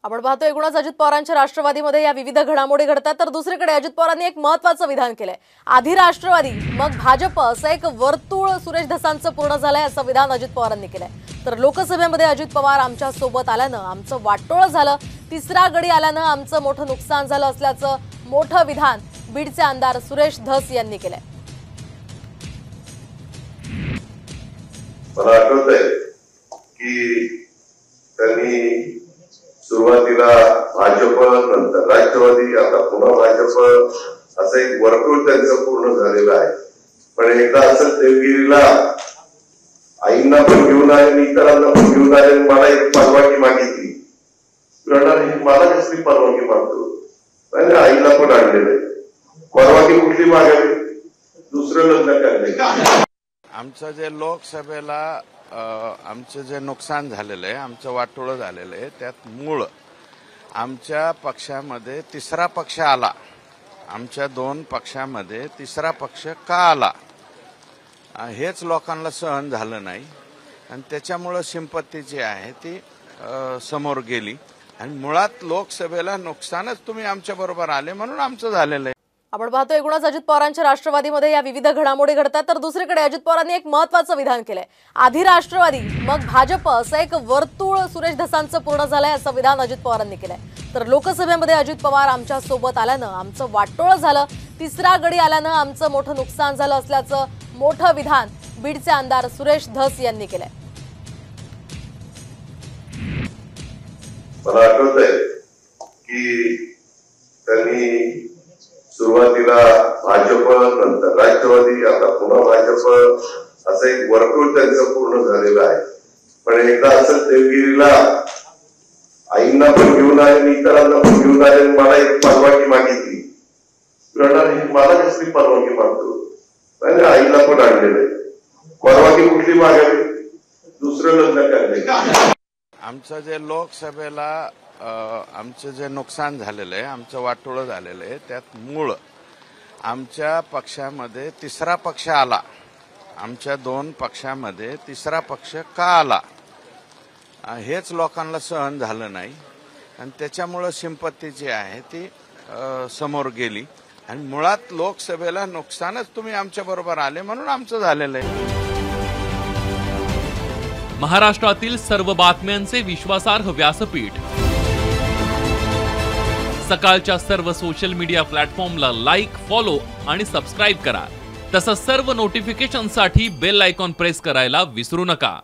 आपण पाहतो एकूणच अजित पवारांच्या राष्ट्रवादीमध्ये या विविध घडामोडी घडतात तर दुसरीकडे अजित पवारांनी एक महत्त्वाचं विधान केलंय। आधी राष्ट्रवादी मग भाजप असं एक वर्तुळ सुरेश धसांचं पूर्ण झालंय असं विधान अजित पवारांनी केलंय। तर लोकसभेमध्ये अजित पवार आमच्या सोबत आल्यानं आमचं वाटोळं झालं, तिसरा गडी आल्यानं आमचं मोठं नुकसान झालं असल्याचं मोठं विधान बीडचे आमदार सुरेश धस यांनी केलंय। मला आठवतंय की त्यांनी सुरुवातीला भाजप नंतर राष्ट्रवादी आता पुन्हा भाजप असं एक वर्तुळ त्यांचं पूर्ण झालेलं आहे। पण एकदा असं देवगिरीला आईंना पण घेऊन आले, इतरांना पण घेऊन आले, मला एक परवानगी मागितली। मला कसली परवानगी मागतो, आईला पण आणलेलं आहे, परवानगी कुठली मागावी, दुसरं लग्न करणे। आमचं जे लोकसभेला आमचं जे नुकसान झालेलं आहे, आमचं वाटोळं झालेलं आहे, त्यात मूळ आमच्या पक्षामध्ये तिसरा पक्ष आला। आमच्या दोन पक्षामध्ये तिसरा पक्ष का आला हेच लोकांना सहन झालं नाही आणि त्याच्यामुळं सिंपत्ती जी आहे ती समोर गेली आणि मुळात लोकसभेला नुकसानच तुम्ही आमच्या बरोबर आले म्हणून आमचं झालेलं आहे। आपण पाहतो एकूणच अजित पवारांच्या राष्ट्रवादीमध्ये या विविध घडामोडी घडतात तर दुसरीकडे अजित पवारांनी एक महत्त्वाचं विधान केलंय। आधी राष्ट्रवादी मग भाजप असं एक वर्तुळ सुरेश धसांचं पूर्ण झालंय असं विधान अजित पवारांनी केलंय। तर लोकसभेमध्ये अजित पवार आमच्या सोबत आल्यानं आमचं वाटोळं झालं, तिसरा गडी आल्यानं आमचं मोठं नुकसान झालं असल्याचं मोठं विधान बीडचे आमदार सुरेश धस यांनी केलंय। मला आठवतंय की त्यांनी सुरुवातीला भाजप नंतर राष्ट्रवादी आता पुन्हा भाजप असं एक वर्तुळ त्यांचं पूर्ण झालेलं आहे। पण एकदा असं देवगिरीला आईंना पण घेऊन आले, इतरांना पण घेऊन आले, मला एक परवानगी मागितली। मला कसली परवानगी मागतो, आईला पण आणलेलं आहे, परवानगी कुठली मागावी, दुसरं लग्न करणे। आमचं जे लोकसभेला आमचं जे नुकसान झालेलं आहे, आमचं वाटोळं झालेलं आहे, त्यात मूळ आमच्या पक्षामध्ये तिसरा पक्ष आला। आमच्या दोन पक्षामध्ये तिसरा पक्ष का आला हेच लोकांना सहन झालं नाही आणि त्याच्यामुळं सिंपत्ती जी आहे ती समोर गेली आणि मुळात लोकसभेला नुकसानच तुम्ही आमच्या बरोबर आले म्हणून आमचं झालेलं आहे। महाराष्ट्रातील सर्व बातम्यांचे विश्वासार्ह व्यासपीठ, सकाळच्या सर्व सोशल मीडिया प्लॅटफॉर्मला लाईक, फॉलो आणि सबस्क्राईब करा। तसंच सर्व नोटिफिकेशनसाठी बेल आयकॉन प्रेस करायला विसरू नका।